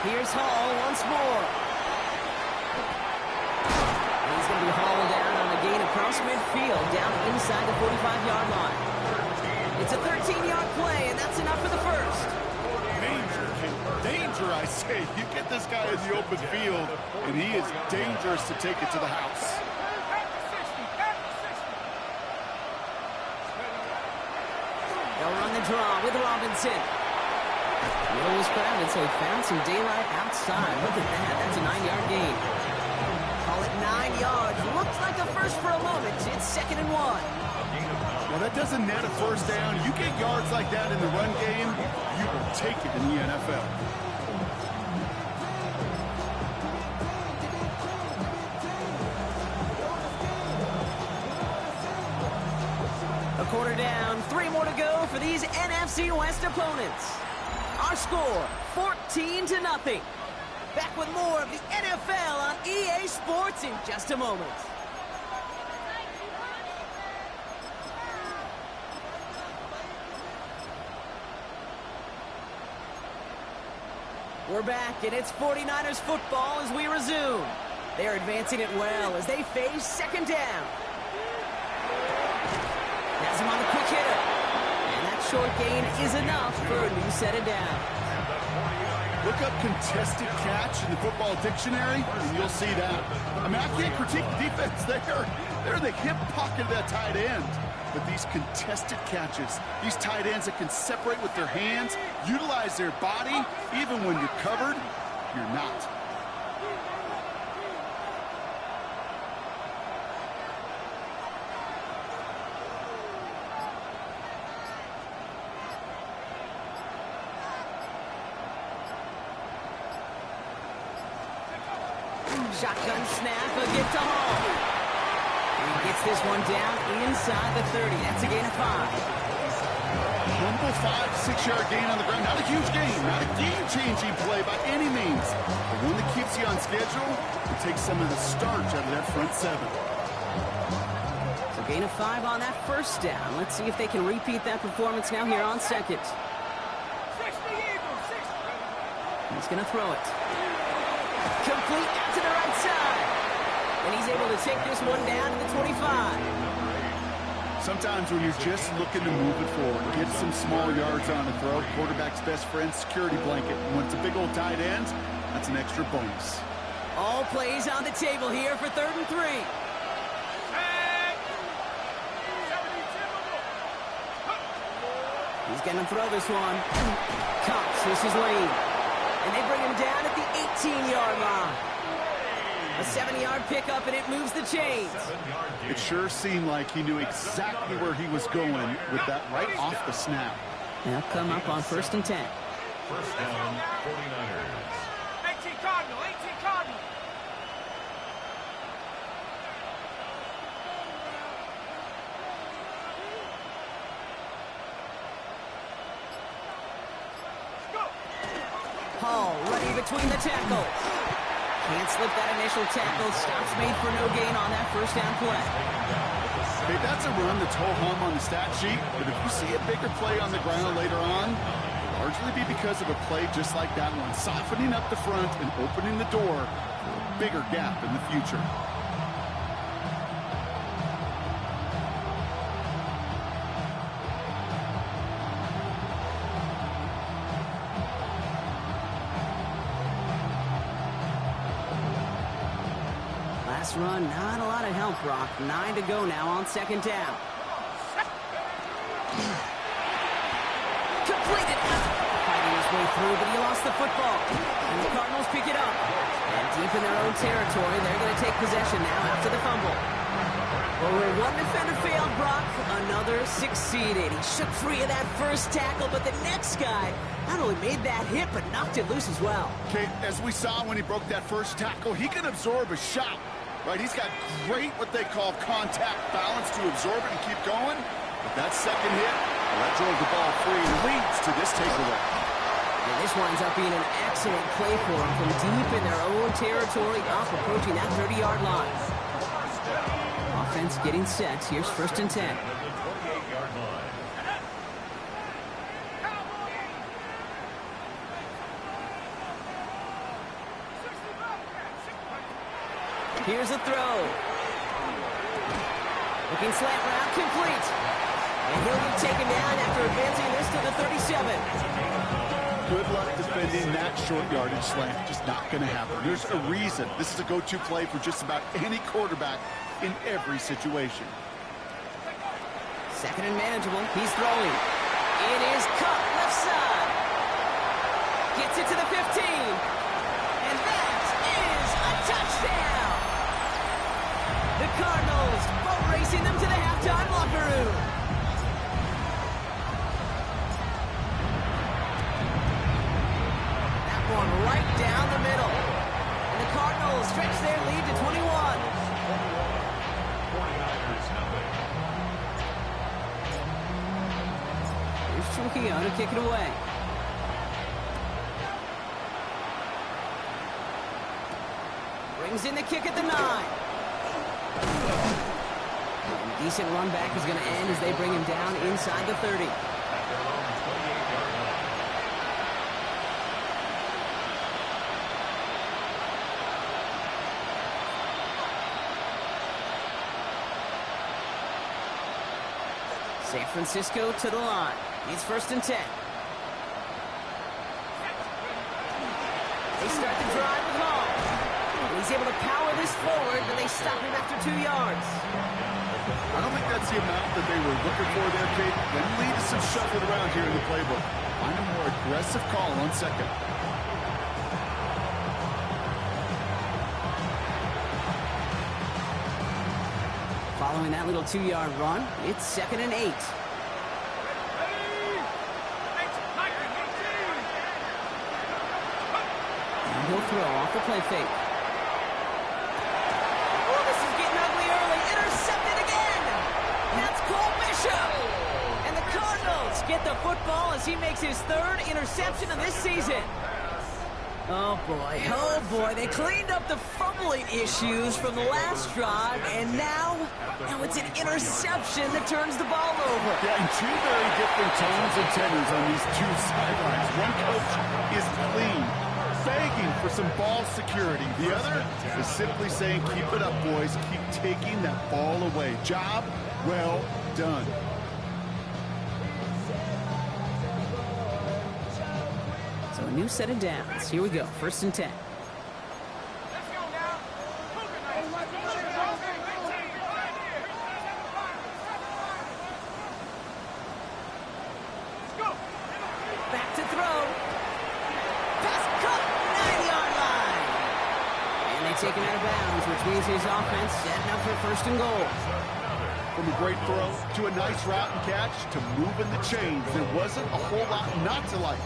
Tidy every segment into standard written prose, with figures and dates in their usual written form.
Here's Hall once more. He's going to be hauled down on a gain across midfield, down inside the 45-yard line. It's a 13-yard play, and that's enough for the first. Danger, I say. You get this guy in the open field, and he is dangerous to take it to the house. They'll run the draw with Robinson. Middle was crowded, so he found some daylight outside. Look at that. That's a 9-yard gain. Call it 9 yards. Looks like a first for a moment. It's 2nd and 1. Well, that doesn't net a first down. You get yards like that in the run game, you will take it in the NFL. A quarter down, 3 more to go for these NFC West opponents. Our score, 14-0. Back with more of the NFL on EA Sports in just a moment. We're back, and it's 49ers football as we resume. They're advancing it well as they face 2nd down. Has him on the quick hitter. And that short gain is enough for a new set of downs. Look up contested catch in the football dictionary, and you'll see that. I mean, I can't critique the defense there. They're in the hip pocket of that tight end. But these contested catches, these tight ends that can separate with their hands, utilize their body, even when you're covered, you're not. Shotgun snap, a gift to Hall. He gets this one down inside the 30. That's a gain of 5. Humble 5-6-yard gain on the ground. Not a huge gain, not a game-changing play by any means. But one that keeps you on schedule and takes some of the starch out of that front 7. So gain of 5 on that first down. Let's see if they can repeat that performance now here on 2nd. He's going to throw it. Complete out to the right side. And he's able to take this one down to the 25. Sometimes when you're just looking to move it forward, get some small yards on the throw, quarterback's best friend, security blanket. And when it's a big old tight end, that's an extra bonus. All plays on the table here for 3rd and 3. He's going to throw this one. Cox, this is Lane. And they bring him down at the 18-yard line. A 7-yard pickup, and it moves the chains. It sure seemed like he knew exactly where he was going with that right off the snap. They'll come up on 1st and 10. First down, 49ers. 18 Cardinal, 18 Cardinal. Hall running between the tackles. Can't slip that initial tackle. Stops made for no gain on that first down play. Hey, that's a run that's ho-hum on the stat sheet, but if you see a bigger play on the ground later on, it'll largely be because of a play just like that one, softening up the front and opening the door for a bigger gap in the future. Last run, not a lot of help, Brock. 9 to go now on 2nd down. Completed. Fighting his way through, but he lost the football. And the Cardinals pick it up. And deep in their own territory, they're going to take possession now after the fumble. Well, where one defender failed, Brock, another succeeded. He shook free of that first tackle, but the next guy not only made that hit, but knocked it loose as well. Okay, as we saw when he broke that first tackle, he can absorb a shot. Right, he's got great what they call contact balance to absorb it and keep going. But that second hit, well, that drove the ball free and leads to this takeaway. And this winds up being an excellent play for them from deep in their own territory, up approaching that 30-yard line. Offense getting set. Here's 1st and 10. Here's a throw. Looking slant route, complete. And he'll be taken down after advancing this to the 37. Good luck defending that short yardage slant. Just not going to happen. There's a reason. This is a go-to play for just about any quarterback in every situation. Second and manageable. He's throwing. It is cut left side. Gets it to the 15. And that is a touchdown. The Cardinals boat racing them to the halftime locker room. That one right down the middle. And the Cardinals stretch their lead to 21. 49ers nothing. Here's Trujillo to kick it away. Brings in the kick at the 9. Decent run back is going to end as they bring him down inside the 30. At their own 28-yard line. San Francisco to the line. It's first and 10. They start the drive with Hall. And he's able to power this forward, but they stop him after 2 yards. I don't think that's the amount that they were looking for there, Kate. Then lead to some shuffling around here in the playbook. Find a more aggressive call on second. Following that little 2-yard run, it's second and 8. And he'll throw off the play fake. Oh, this is getting ugly early. Intercepted again. That's Cole Bishop. And the Cardinals get the football as he makes his 3rd interception of this season. Oh boy, they cleaned up the fumbling issues from the last drive, and now it's an interception that turns the ball over. Yeah, and two very different tones and tenors on these two sidelines. One coach is clean, begging for some ball security. The other is simply saying, keep it up, boys. Keep taking that ball away. Job well done. So a new set of downs. Here we go, first and 10. Back to throw. Pass cut, 9-yard line. And they take him out of bounds, which means his offense setting up for first and goal. From a great throw to a nice route and catch to moving the chains, there wasn't a whole lot not to like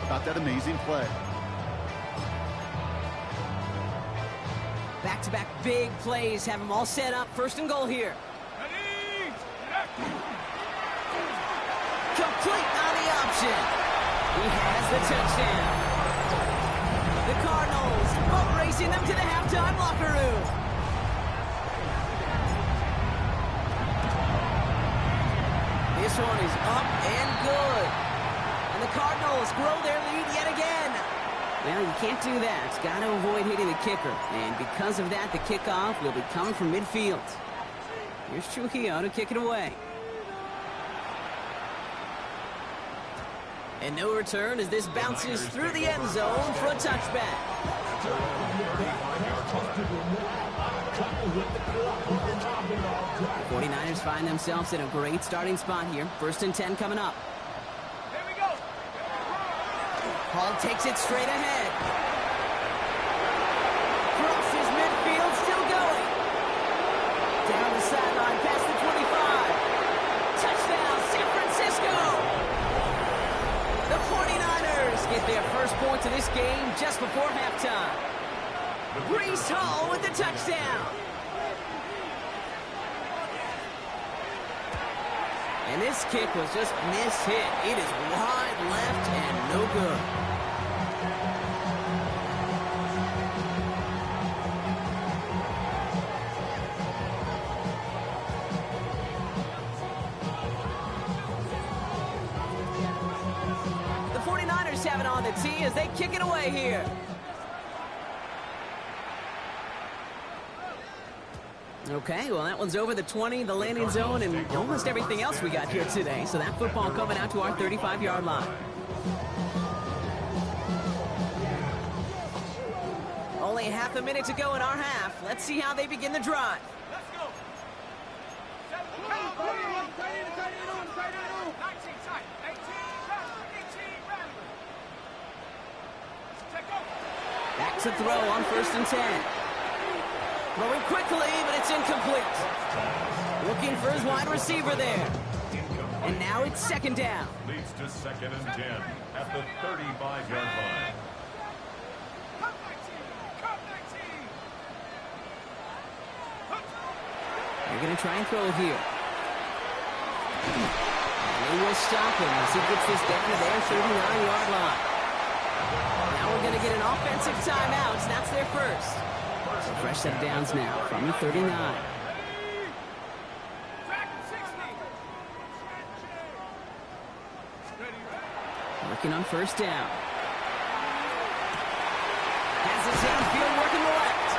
about that amazing play. Back-to-back big plays have them all set up. First and goal here. Complete on the option. He has the touchdown. The Cardinals boat racing them to the halftime locker room. This one is up and good. And the Cardinals grow their lead yet again. Well, you can't do that. Got to avoid hitting the kicker. And because of that, the kickoff will be coming from midfield. Here's Trujillo to kick it away. And no return as this bounces through the end zone for a touchback. 49ers find themselves in a great starting spot here. First and 10 coming up. Hall takes it straight ahead. Crosses midfield, still going. Down the sideline, past the 25. Touchdown, San Francisco. The 49ers get their first points of this game just before halftime. Breece Hall with the touchdown. And this kick was just mishit. It is wide left and no good. The 49ers have it on the tee as they kick it away here. Okay, well, that one's over the 20, the landing zone, and almost everything else we got here today. So that football coming out to our 35-yard line. Only half a minute to go in our half. Let's see how they begin the drive. Let's go. Back to throw on 1st and 10. Throwing quickly, but it's incomplete. Looking for his wide receiver there. And now it's 2nd down. Leads to 2nd and 10 at the 35-yard line. They're going to try and throw it here. And they will stop him as he gets this down to their 39-yard line. Now we're going to get an offensive timeout. That's their first. So fresh set of downs now from the 39. Working on 1st down. Has it downfield working the left.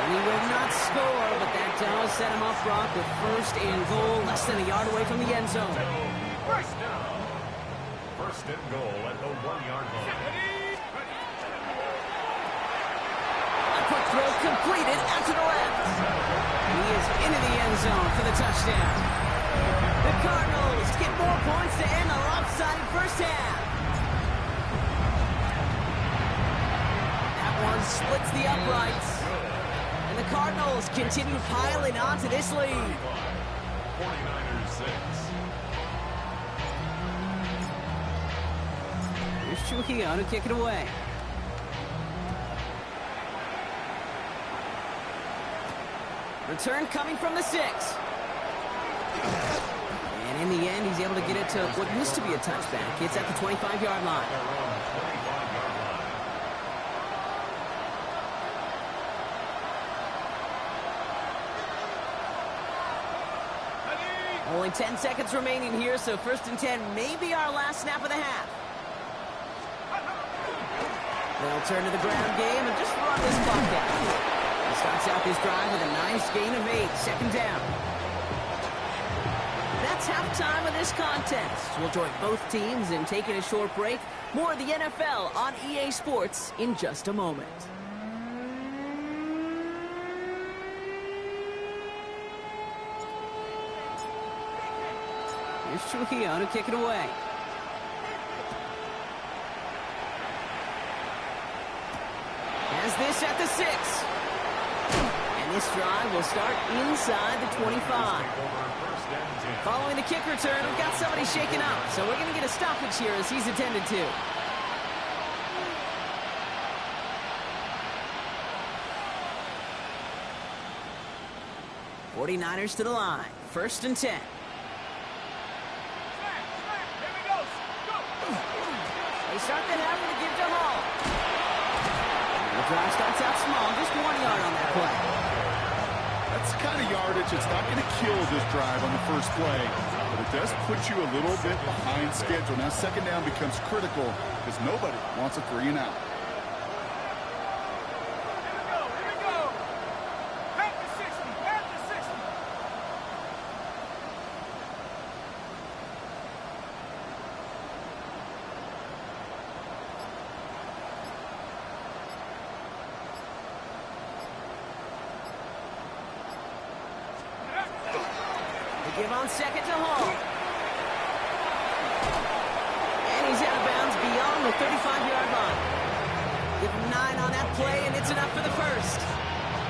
And he will not score, but that does set him up, Brock, with 1st and goal, less than a yard away from the end zone. First down. 1st and goal at the 1-yard line. A quick throw completed out to the left. And he is into the end zone for the touchdown. The Cardinals get more points to end the lopsided first half. That one splits the uprights. And the Cardinals continue piling onto this lead. 49ers 6. Here's Trujillo to kick it away. Return coming from the 6. And in the end, he's able to get it to what used to be a touchback. It's at the 25-yard line. Only 10 seconds remaining here, so 1st and 10 may be our last snap of the half. They'll turn to the ground game and just run this clock down. He starts out this drive with a nice gain of 8, 2nd down. That's halftime of this contest. We'll join both teams in taking a short break. More of the NFL on EA Sports in just a moment. Here's Trujillo to kick it away. Has this at the 6. And this drive will start inside the 25. Following the kick return, we've got somebody shaken up, so we're going to get a stoppage here as he's attended to. '49ers to the line. 1st and 10. They start the half with a give to Hall. And the drive starts out small, just 1 yard on that play. That's the kind of yardage that's not going to kill this drive on the first play, but it does put you a little bit behind schedule. Now 2nd down becomes critical because nobody wants a 3 and out. Give on 2nd to Hall. And he's out of bounds beyond the 35-yard line. Give him 9 on that play, and it's enough for the 1st.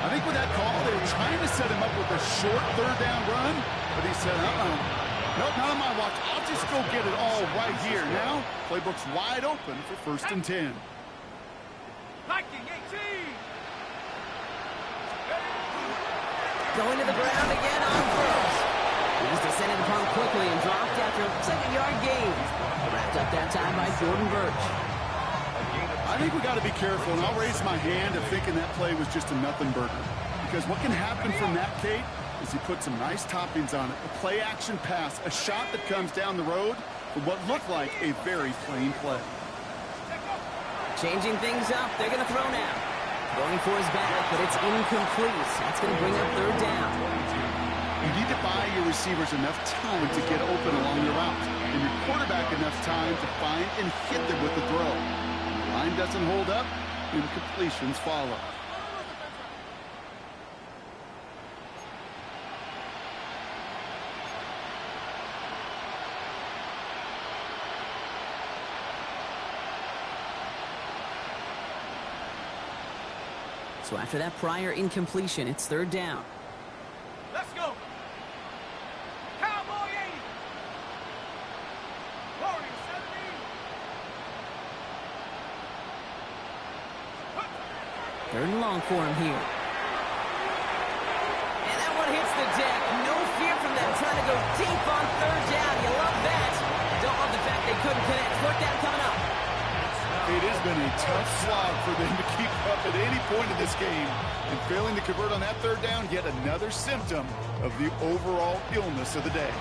I think with that call, they were trying to set him up with a short 3rd down run, but he said, nope, not on my watch. I'll just go get it all right here. Now, playbook's wide open for 1st and 10. Going to the ground again on 1st. He was descended upon quickly and dropped after a 2nd-yard gain. Wrapped up that time by Jordan Birch. I think we got to be careful, and I'll raise my hand of thinking that play was just a nothing burger. Because what can happen from that, Kate, is he put some nice toppings on it. A play-action pass, a shot that comes down the road for what looked like a very plain play. Changing things up. They're going to throw now. Going for his back, but it's incomplete. That's going to bring up third down. You need to buy your receivers enough time to get open along the route, and your quarterback enough time to find and hit them with the throw. When the line doesn't hold up, incompletions follow. So after that prior incompletion, it's third down. Let's go. Cowboy 80. Warrior 17. Third and long for him here. And that one hits the deck. No fear from them trying to go deep on third down. You love that. Don't love the fact they couldn't connect. Fourth down coming up. It has been a tough slog for them to keep up at any point in this game. And failing to convert on that third down, yet another symptom of the overall illness of the day.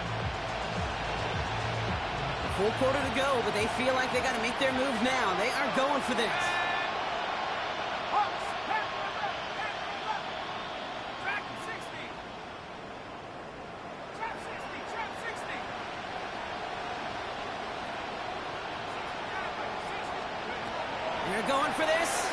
A full quarter to go, but they feel like they got to make their move now. They are going for this. They're going for this.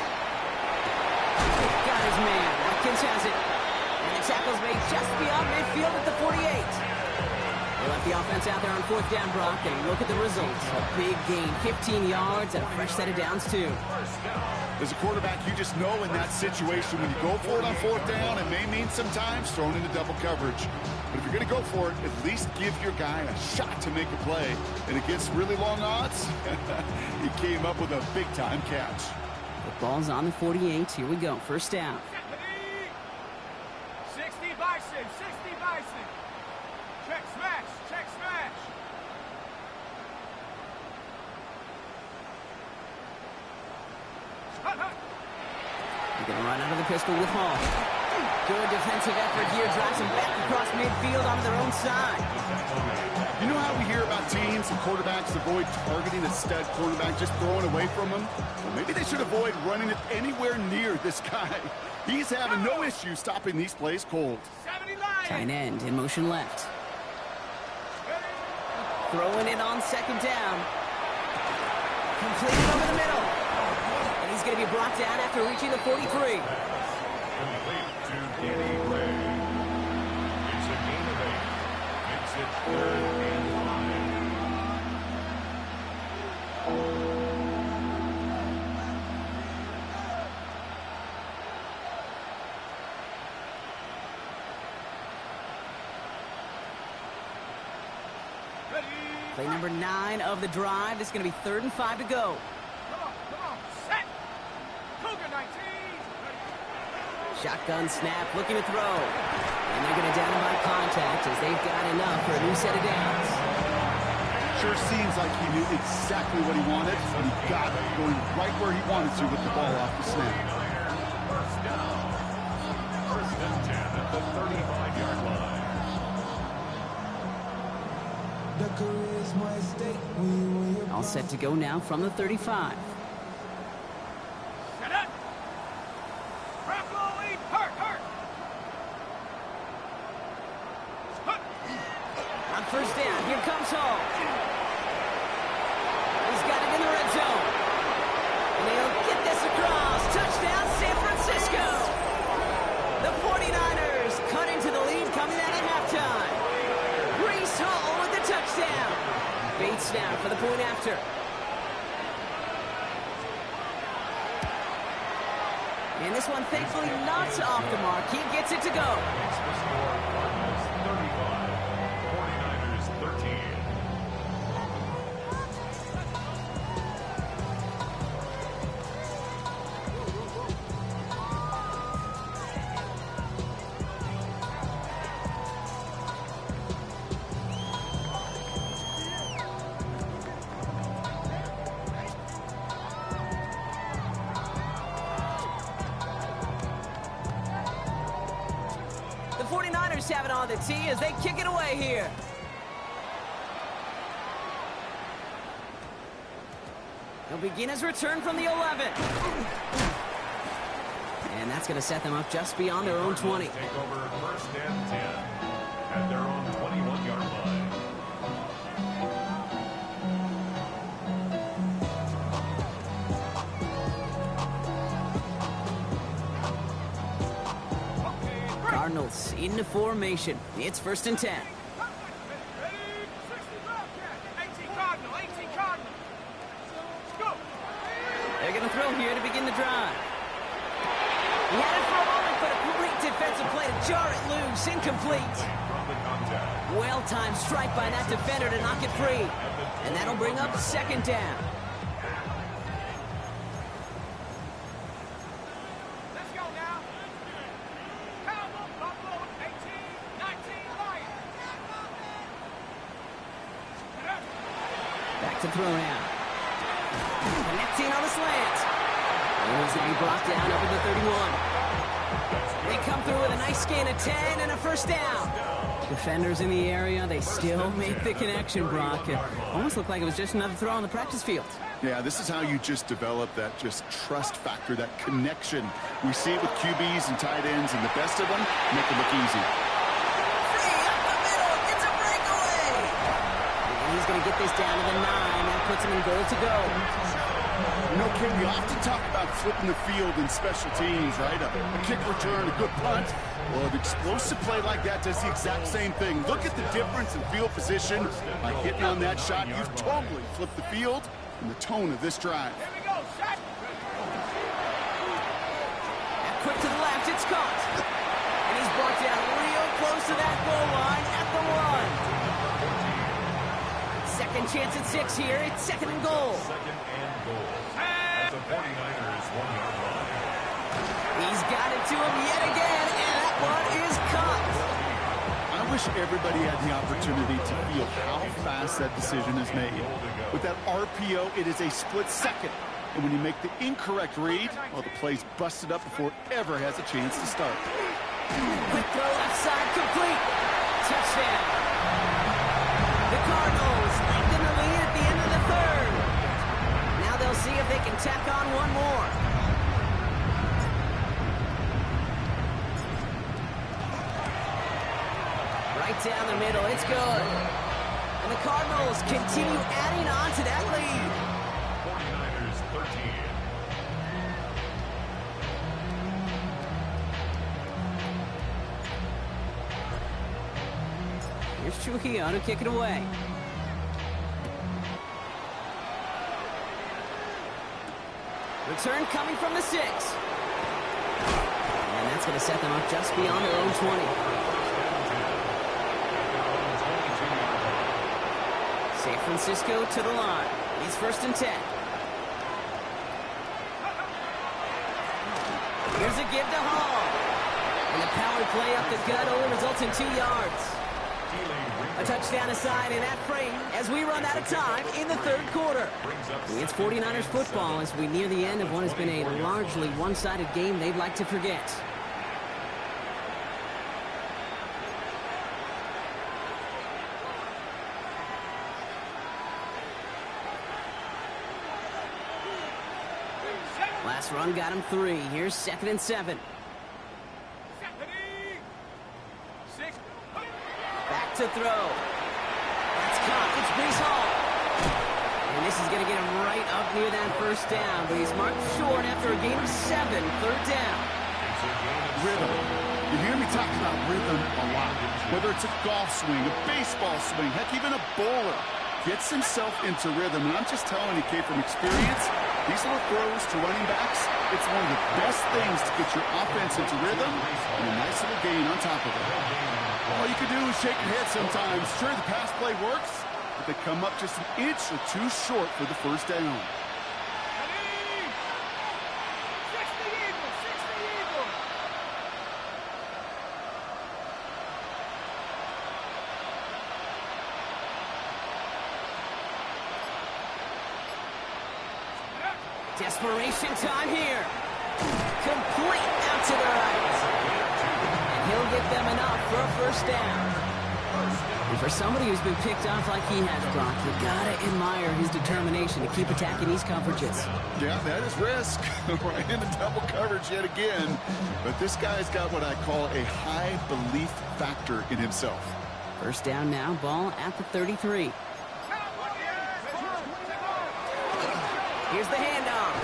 Got his man. Watkins has it. And the tackle's made just beyond midfield at the 48. They left the offense out there on fourth down, Brock, and look at the results. A big gain, 15 yards, and a fresh set of downs, too. As a quarterback, you just know in that situation when you go for it on fourth down, it may mean sometimes thrown into double coverage. But if you're going to go for it, at least give your guy a shot to make a play. And against really long odds, he came up with a big-time catch. The ball's on the 48. Here we go. First down. 60 Bison, 60 Bison. Check smash, check smash. They're going to run out of the pistol with Hall. Good defensive effort here. Drives them back across midfield on their own side. You know how we hear about teams and quarterbacks avoid targeting a stud quarterback, just throwing away from him? Well, maybe they should avoid running it anywhere near this guy. He's having no issue stopping these plays cold. Tight end in motion left. Throwing it on second down. Completed over the middle. And he's going to be brought down after reaching the 43. Complete to Danny Gray. It's a gain of 8. Makes it 3rd and 5. Play number 9 of the drive. This is going to be 3rd and 5 to go. Come on, set. Cougar 19. Shotgun snap, looking to throw. And they're going to down him by contact as they've got enough for a new set of downs. Sure seems like he knew exactly what he wanted, and he got it, going right where he wanted to with the ball off the snap. First down. 1st and 10 at the 35-yard line. All set to go now from the 35. Set up. Hurt. On first down, here comes Hall. He's got it in the red zone. And he'll get this across. Touchdown, San Francisco. The 49ers cut into the lead coming out of halftime. Breece Hall with the touchdown. Bates now for the point after. And this one thankfully not off the mark. He gets it to go. Makes the score Cardinals 35, 49ers 13. The 49ers have it on the tee as they kick it away here. He'll begin his return from the 11. And that's going to set them up just beyond their own 20. Take over first and 10 at their own 21-yard line. Cardinals into formation. It's first and 10. Ready? 60 Bobcat. 18 Cardinal, 18 Cardinal. Let's go. They're going to throw here to begin the drive. He had it for a moment, but a great defensive play to jar it loose. Incomplete. From the contact. Well-timed strike by that defender to knock it free. And that'll bring up second down. Let's go now. Cowboy, Buffalo, 18, 19, Lions. Back to throw now. Connecting on the slant. And he's going to be brought down over the 31. They come through with a nice gain of 10 and a first down. Defenders in the area, they still make the connection, Brock. It almost looked like it was just another throw on the practice field. Yeah, this is how you just develop that just trust factor, that connection. We see it with QBs and tight ends, and the best of them make it look easy. Free up the middle, it's a breakaway. And he's going to get this down to the 9. That puts him in goal to go. You know, Ken, we often talk about flipping the field in special teams, right? A kick return, a good punt. Well, an explosive play like that does the exact same thing. Look at the difference in field position. By hitting on that shot, you've totally flipped the field and the tone of this drive. Here we go, shot. Quick to the left, it's caught. And he's brought down real close to that goal line at the 1. Second chance at 6 here. It's second and goal. Second and goal. At the 49ers 1-yard line. He's got it to him yet again, and that one is caught. I wish everybody had the opportunity to feel how fast that decision is made. With that RPO, it is a split second. And when you make the incorrect read, well, the play's busted up before it ever has a chance to start. Quick throw left side, complete. Touchdown. The Cardinals lengthen the lead at the end of the third. Now they'll see if they can tack on one more. Right down the middle, it's good. And the Cardinals continue adding on to that lead. 49ers 13. Here's Trujillo to kick it away. Return coming from the 6. And that's going to set them up just beyond their own 20. San Francisco to the line. It's first and 10. Here's a give to Hall. And the power play up the gut only results in 2 yards. A touchdown aside in that frame as we run out of time in the third quarter. It's 49ers football as we near the end of what has been a largely one-sided game they'd like to forget. Last run got him 3. Here's second and 7. Back to throw. That's caught. It's Brees Hall. And this is going to get him right up near that first down, but he's marked short after a gain of 7. Third down. Rhythm. You hear me talking about rhythm a lot. Whether it's a golf swing, a baseball swing, heck, even a bowler gets himself into rhythm. And I'm just telling you, Kate, from experience, these little throws to running backs, it's one of the best things to get your offense into rhythm and a nice little gain on top of it. All you can do is shake your head sometimes. Sure, the pass play works, but they come up just an inch or 2 short for the first down. Desperation time here. Complete out to the right. And he'll get them enough for a first down. And for somebody who's been picked off like he has, Brock, you gotta admire his determination to keep attacking these coverages. Yeah, that is risk. Right into double coverage yet again. But this guy's got what I call a high belief factor in himself. First down now, ball at the 33. Here's the handoff.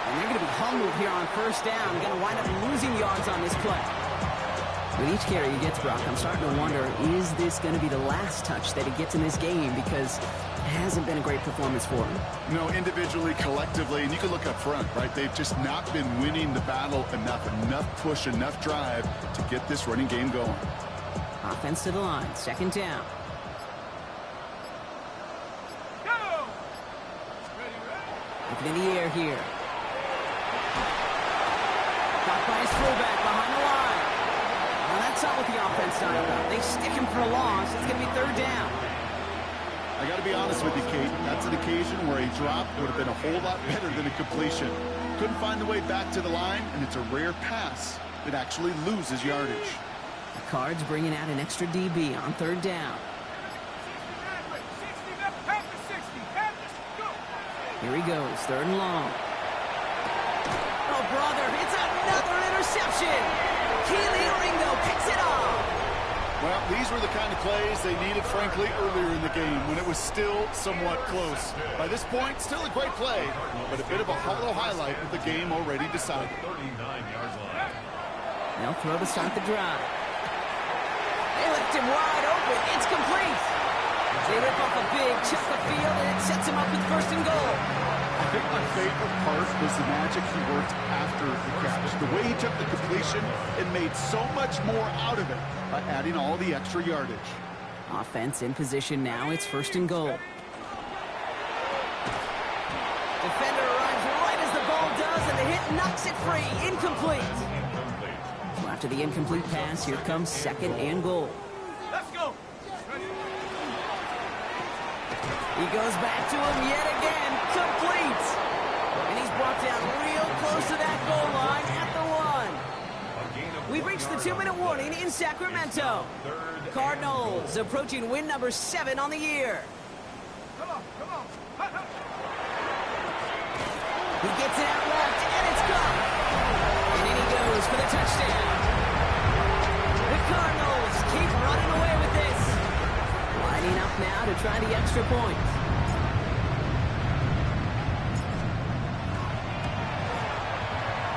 And they're going to be humbled here on first down. Going to wind up losing yards on this play. With each carry he gets, Brock, I'm starting to wonder, is this going to be the last touch that he gets in this game? Because it hasn't been a great performance for him. No, individually, collectively, and you can look up front, right? They've just not been winning the battle enough push, enough drive to get this running game going. Offense to the line, second down. Looking in the air here. Got by his fullback behind the line. Now that's not what the offense done about. They stick him for a loss. It's going to be third down. I got to be honest with you, Kate. That's an occasion where a drop would have been a whole lot better than a completion. Couldn't find the way back to the line, and it's a rare pass that actually loses yardage. The Cards bringing out an extra DB on third down. Here he goes, third and long. Oh, brother, it's another interception. Keely Ringo picks it off. Well, these were the kind of plays they needed, frankly, earlier in the game when it was still somewhat close. By this point, still a great play, but a bit of a hollow highlight with the game already decided. 39 yards line. They'll throw to start the drive. They left him wide open. It's complete. They rip off a big chunk of field, and it sets him up with first and goal. I think my favorite part was the magic he worked after the catch. The way he took the completion and made so much more out of it by adding all the extra yardage. Offense in position now. It's first and goal. Defender arrives right as the ball does, and the hit knocks it free. Incomplete. So after the incomplete pass, here comes second and goal. Let's go. He goes back to him yet again. Complete. And he's brought down real close to that goal line at the 1. We've reached the 2-minute warning in Sacramento. Cardinals approaching win number 7 on the year. Come on, come on. He gets it out left, and it's gone. And in he goes for the touchdown. The Cardinals keep running away with this. Lining up now to try the extra point.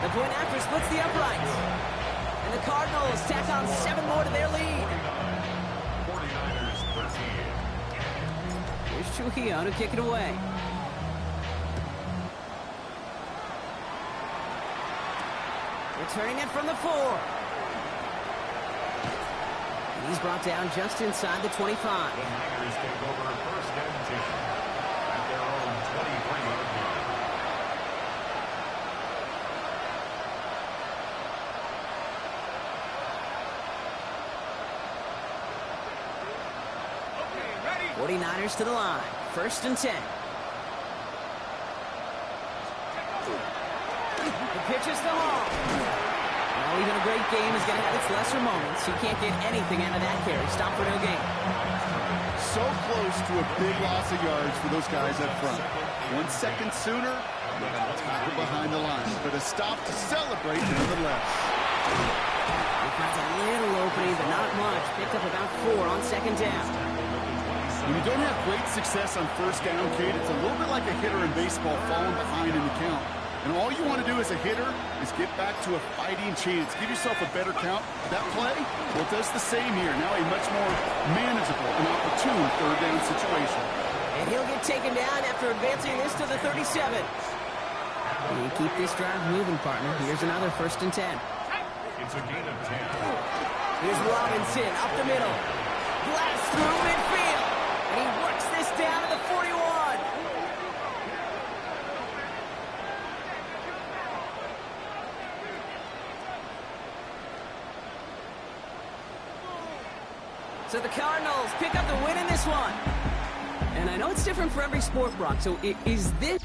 The point after splits the uprights. And the Cardinals tack on 7 more to their lead. 49ers 13. Here's Trujillo to kick it away. Returning it from the 4. And he's brought down just inside the 25. The Niners take over first and 10 at their own 23-yard line. Okay, ready? 49ers to the line. First and 10. The pitch is to Hall. Well, even a great game is going to have its lesser moments. He can't get anything out of that carry. Stop for no gain. So close to a big loss of yards for those guys up front. 1 second sooner, they got a tackle behind the line. But a stop to celebrate nonetheless. He finds a little opening, but not much. Picked up about 4 on second down. When you don't have great success on first down, Kate, it's a little bit like a hitter in baseball falling behind in the count. And all you want to do as a hitter is get back to a fighting chance. Give yourself a better count. That play, well, it does the same here. Now a much more manageable and opportune third down situation. And he'll get taken down after advancing this to the 37. You keep this drive moving, partner. Here's another first and 10. It's a gain of 10. Here's Robinson up the middle. Blast through midfield. And he works this down to the 41. So the Cardinals pick up the win in this one. And I know it's different for every sport, Brock. So is this...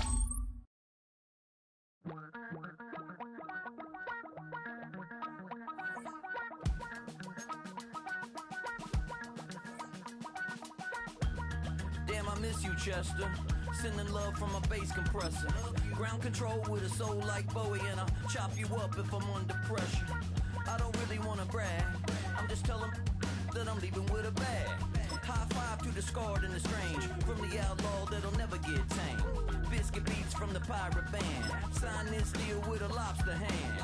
miss you, Chester. Sending love from a bass compressor. Ground control with a soul like Bowie, and I'll chop you up if I'm under pressure. I don't really wanna brag, I'm just telling that I'm leaving with a bag. High five to the scarred and the strange, from the outlaw that'll never get tamed. Biscuit beats from the pirate band, sign this deal with a lobster hand.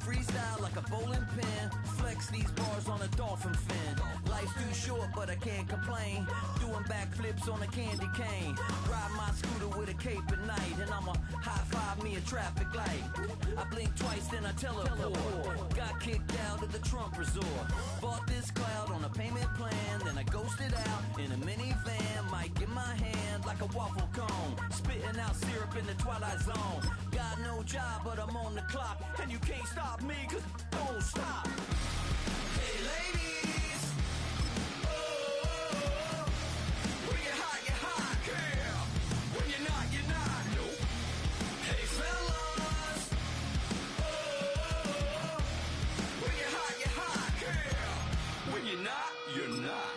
Freestyle like a bowling pin, flex these bars on a dolphin fin. Life's too short but I can't complain, doing backflips on a candy cane. Ride my scooter with a cape at night, and I'ma high five me a traffic light. I blink twice then I teleport, got kicked out of the Trump resort. Bought this cloud on a payment plan, then I ghosted out in a minivan. Mic in my hand like a waffle cone, spitting out syrup in the twilight zone. Got no job but I'm on the clock, and you can't stop me cause don't stop. Hey ladies, oh, when you're hot, girl. When you're not, nope. Hey fellas, oh, when you're hot, girl. When you're not, you're not.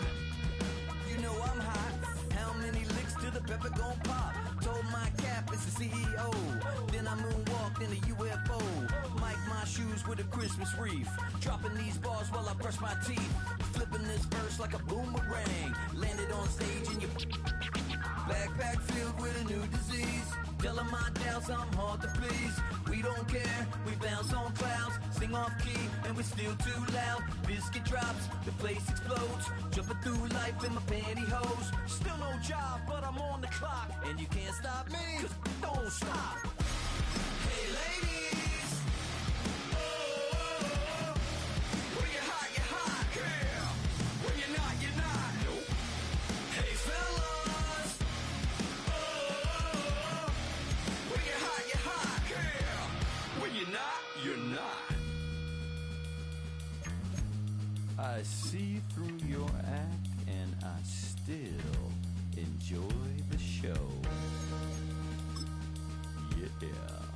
You know I'm hot. How many licks till the pepper gon' pop? Told my cap it's the CEO. Then I moonwalked in a UFO. Mic my shoes with a Christmas wreath. Dropping these bars while I brush my teeth. Flipping this verse like a boomerang. Landed on stage in your backpack filled with a new disease. Telling my doubts I'm hard to please. We don't care, we bounce on clouds. Sing off key and we're still too loud. Biscuit drops, the place explodes. Jumping through life in my pantyhose. Still no job but I'm on the clock, and you can't stop me cause don't stop. Hey ladies, oh, when you're hot, girl. When you're not, nope. Hey fellas, oh, when you're hot, girl. When you're not. I see through your act and I still enjoy the show. Yeah.